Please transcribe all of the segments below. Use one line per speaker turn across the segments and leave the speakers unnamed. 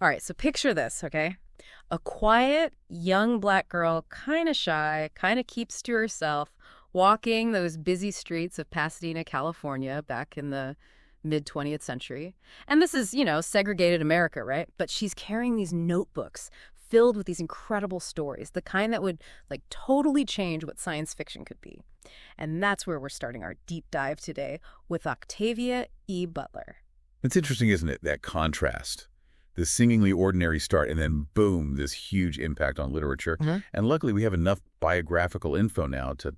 All right, so picture this, okay? A quiet, young black girl, kind of shy, kind of keeps to herself, walking those busy streets of Pasadena, California, back in the mid 20th century. And this is, segregated America, right? But she's carrying these notebooks filled with these incredible stories, the kind that would, like, totally change what science fiction could be. And that's where we're starting our deep dive today with Octavia E. Butler.
It's interesting, isn't it, that contrast? This seemingly ordinary start, and then boom, this huge impact on literature. And luckily, we have enough biographical info now to,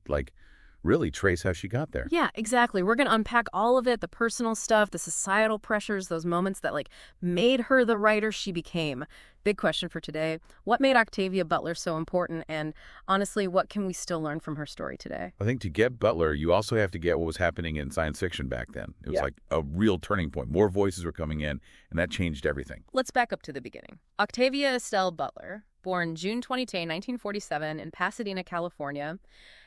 really trace how she got there.
Yeah, exactly. We're going to unpack all of it, the personal stuff, the societal pressures, those moments that, made her the writer she became. Big question for today. What made Octavia Butler so important? And honestly, what can we still learn from her story today?
I think to get Butler, you also have to get what was happening in science fiction back then. It was like a real turning point. More voices were coming in, and that changed everything.
Let's back up to the beginning. Octavia Estelle Butler, born June 22, 1947, in Pasadena, California.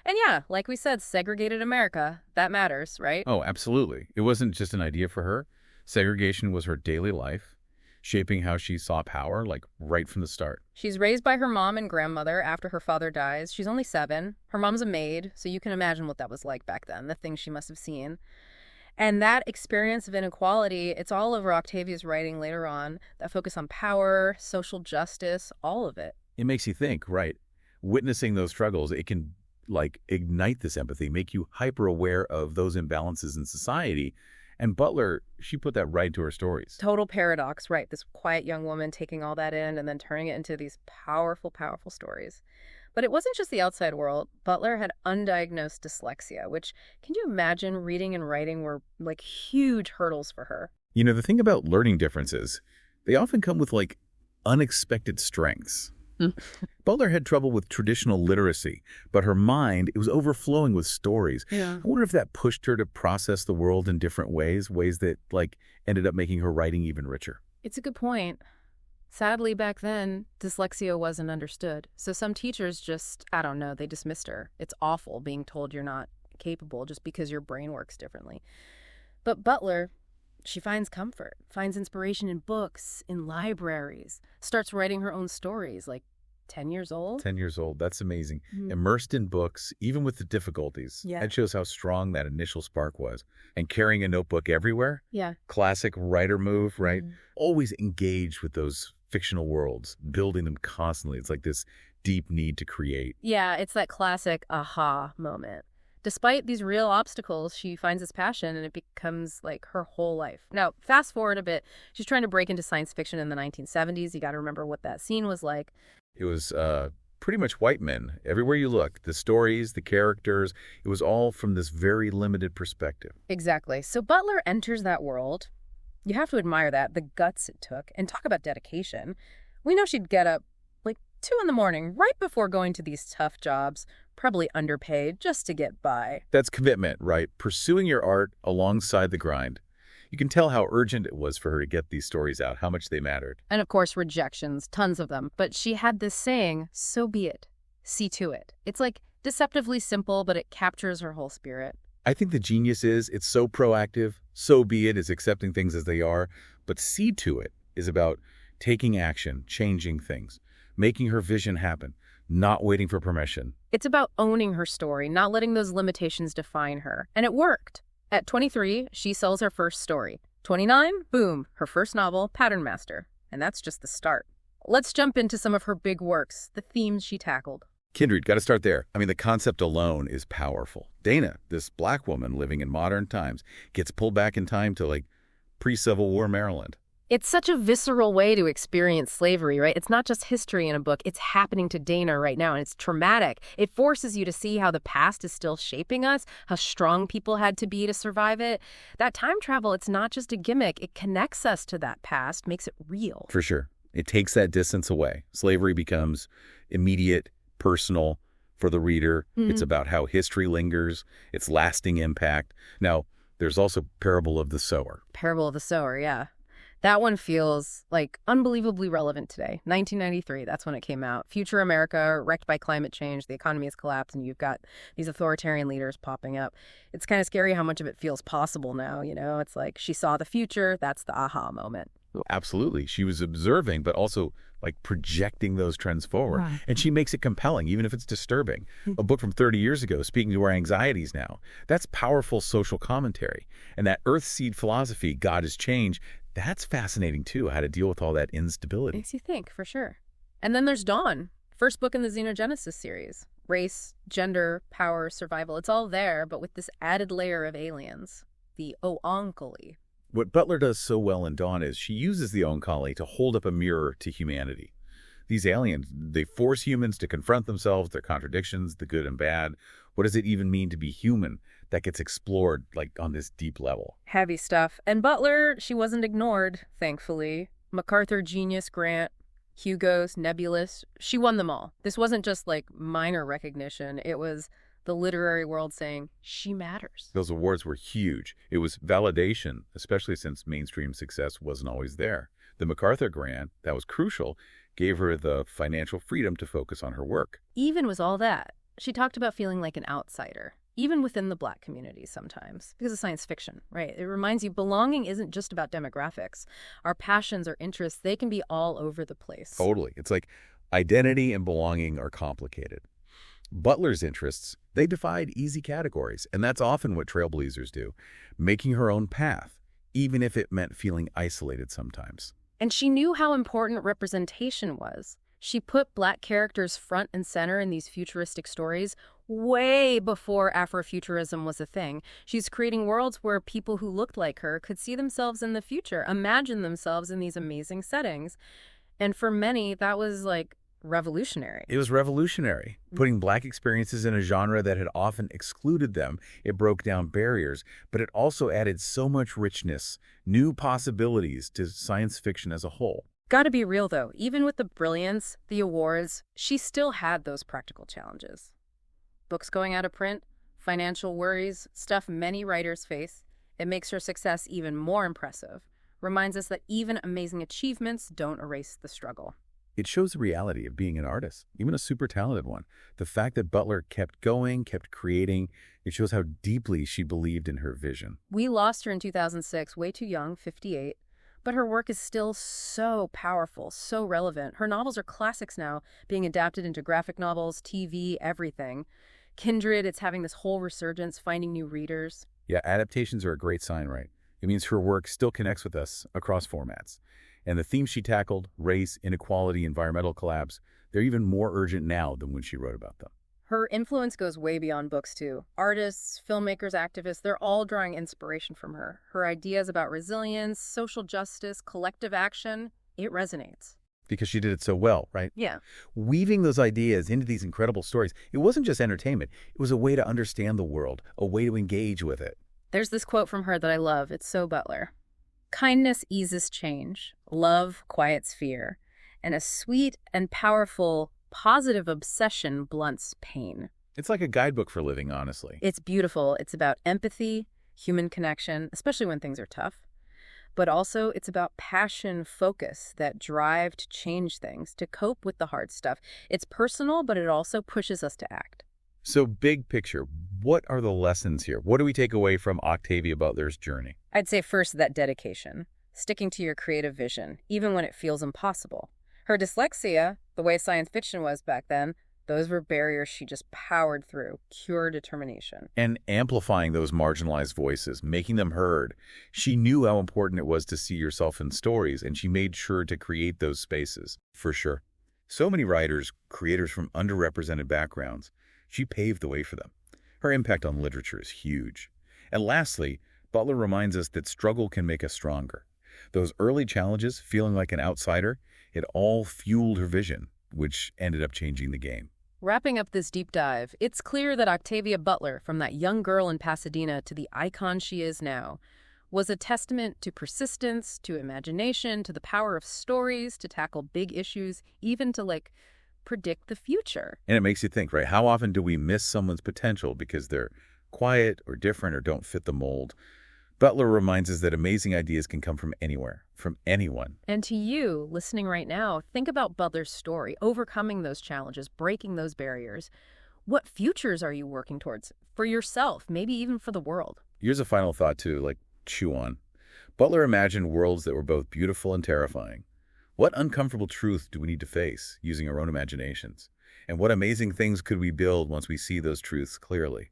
And yeah, like we said, segregated America. That matters, right?
Oh, absolutely. It wasn't just an idea for her. Segregation was her daily life, shaping how she saw power, right from the start.
She's raised by her mom and grandmother after her father dies. She's only 7. Her mom's a maid, so you can imagine what that was like back then, the things she must have seen. And that experience of inequality, it's all over Octavia's writing later on, that focus on power, social justice, all of it.
It makes you think, right? Witnessing those struggles, it can ignite this empathy, make you hyper aware of those imbalances in society. And Butler, she put that right to her stories.
Total paradox, right? This quiet young woman taking all that in and then turning it into these powerful, powerful stories. But it wasn't just the outside world. Butler had undiagnosed dyslexia, which, can you imagine, reading and writing were huge hurdles for her.
The thing about learning differences, they often come with unexpected strengths. Butler had trouble with traditional literacy, but her mind, it was overflowing with stories.
Yeah.
I wonder if that pushed her to process the world in different ways that ended up making her writing even richer.
It's a good point. Sadly, back then, dyslexia wasn't understood. So some teachers just, I don't know, they dismissed her. It's awful being told you're not capable just because your brain works differently. But Butler, she finds comfort, finds inspiration in books, in libraries, starts writing her own stories, 10 years old.
10 years old. That's amazing. Immersed in books, even with the difficulties.
Yeah.
That shows how strong that initial spark was. And carrying a notebook everywhere.
Yeah.
Classic writer move, right? Always engaged with those fictional worlds, building them constantly. It's like this deep need to create.
Yeah, it's that classic aha moment. Despite these real obstacles, she finds this passion and it becomes her whole life. Now, fast forward a bit. She's trying to break into science fiction in the 1970s. You got to remember what that scene was like.
It was pretty much white men. Everywhere you look, the stories, the characters, it was all from this very limited perspective.
Exactly. So Butler enters that world. You have to admire that, the guts it took. And talk about dedication. We know she'd get up 2 in the morning, right before going to these tough jobs, probably underpaid, just to get by.
That's commitment, right? Pursuing your art alongside the grind. You can tell how urgent it was for her to get these stories out, how much they mattered.
And of course, rejections, tons of them. But she had this saying, so be it. See to it. It's deceptively simple, but it captures her whole spirit.
I think the genius is it's so proactive. So be it is accepting things as they are. But see to it is about taking action, changing things, making her vision happen, not waiting for permission.
It's about owning her story, not letting those limitations define her. And it worked. At 23, she sells her first story. 29, boom, her first novel, Pattern Master. And that's just the start. Let's jump into some of her big works, the themes she tackled.
Kindred, got to start there. I mean, the concept alone is powerful. Dana, this black woman living in modern times, gets pulled back in time to pre-Civil War Maryland.
It's such a visceral way to experience slavery, right? It's not just history in a book. It's happening to Dana right now, and it's traumatic. It forces you to see how the past is still shaping us, how strong people had to be to survive it. That time travel, it's not just a gimmick. It connects us to that past, makes it real.
For sure. It takes that distance away. Slavery becomes immediate, personal for the reader. It's about how history lingers, its lasting impact. Now, there's also Parable of the Sower.
Parable of the Sower, yeah. That one feels unbelievably relevant today. 1993, that's when it came out. Future America, wrecked by climate change, the economy has collapsed, and you've got these authoritarian leaders popping up. It's kind of scary how much of it feels possible now, It's she saw the future, that's the aha moment.
Absolutely. She was observing, but also like projecting those trends forward.
Right.
And she makes it compelling, even if it's disturbing. A book from 30 years ago speaking to our anxieties now. That's powerful social commentary. And that earthseed philosophy, God is change, that's fascinating too, how to deal with all that instability.
Makes you think, for sure. And then there's Dawn, first book in the Xenogenesis series. Race, gender, power, survival, it's all there, but with this added layer of aliens, the Oankali.
What Butler does so well in Dawn is she uses the Oankali to hold up a mirror to humanity. These aliens, they force humans to confront themselves, their contradictions, the good and bad. What does it even mean to be human? That gets explored like on this deep level.
Heavy stuff. And Butler, she wasn't ignored, thankfully. MacArthur Genius Grant, Hugo's, Nebulous, she won them all. This wasn't just like minor recognition. It was the literary world saying, she matters.
Those awards were huge. It was validation, especially since mainstream success wasn't always there. The MacArthur grant, that was crucial, gave her the financial freedom to focus on her work.
Even with all that, she talked about feeling like an outsider, even within the Black community sometimes, because of science fiction, right? It reminds you belonging isn't just about demographics. Our passions or interests, they can be all over the place.
Totally. It's like identity and belonging are complicated. Butler's interests, they defied easy categories, and that's often what trailblazers do, making her own path, even if it meant feeling isolated sometimes.
And she knew how important representation was. She put Black characters front and center in these futuristic stories way before Afrofuturism was a thing. She's creating worlds where people who looked like her could see themselves in the future, imagine themselves in these amazing settings. And for many, that was like revolutionary.
It was revolutionary, putting Black experiences in a genre that had often excluded them. It broke down barriers, but it also added so much richness, new possibilities to science fiction as a whole.
Gotta be real, though. Even with the brilliance, the awards, she still had those practical challenges. Books going out of print, financial worries, stuff many writers face. It makes her success even more impressive. Reminds us that even amazing achievements don't erase the struggle.
It shows the reality of being an artist, even a super talented one. The fact that Butler kept going, kept creating, it shows how deeply she believed in her vision.
We lost her in 2006, way too young, 58. But her work is still so powerful, so relevant. Her novels are classics now, being adapted into graphic novels, TV, everything. Kindred, it's having this whole resurgence, finding new readers.
Yeah, adaptations are a great sign, right? It means her work still connects with us across formats. And the themes she tackled, race, inequality, environmental collapse, they're even more urgent now than when she wrote about them.
Her influence goes way beyond books, too. Artists, filmmakers, activists, they're all drawing inspiration from her. Her ideas about resilience, social justice, collective action, it resonates.
Because she did it so well, right?
Yeah.
Weaving those ideas into these incredible stories, it wasn't just entertainment. It was a way to understand the world, a way to engage with it.
There's this quote from her that I love. It's so Butler. Kindness eases change, love quiets fear, and a sweet and powerful positive obsession blunts pain.
It's like a guidebook for living, honestly.
It's beautiful. It's about empathy, human connection, especially when things are tough. But also it's about passion, focus, that drive to change things, to cope with the hard stuff. It's personal, but it also pushes us to act.
So big picture, what are the lessons here? What do we take away from Octavia Butler's journey?
I'd say first that dedication, sticking to your creative vision, even when it feels impossible. Her dyslexia, the way science fiction was back then, those were barriers she just powered through, pure determination.
And amplifying those marginalized voices, making them heard. She knew how important it was to see yourself in stories, and she made sure to create those spaces, for sure. So many writers, creators from underrepresented backgrounds, she paved the way for them. Her impact on literature is huge. And lastly, Butler reminds us that struggle can make us stronger. Those early challenges, feeling like an outsider, it all fueled her vision, which ended up changing the game.
Wrapping up this deep dive, it's clear that Octavia Butler, from that young girl in Pasadena to the icon she is now, was a testament to persistence, to imagination, to the power of stories, to tackle big issues, even to, predict the future.
And it makes you think, right? How often do we miss someone's potential because they're quiet or different or don't fit the mold? Butler reminds us that amazing ideas can come from anywhere, from anyone.
And to you, listening right now, think about Butler's story, overcoming those challenges, breaking those barriers. What futures are you working towards for yourself, maybe even for the world?
Here's a final thought to, chew on. Butler imagined worlds that were both beautiful and terrifying. What uncomfortable truth do we need to face using our own imaginations? And what amazing things could we build once we see those truths clearly?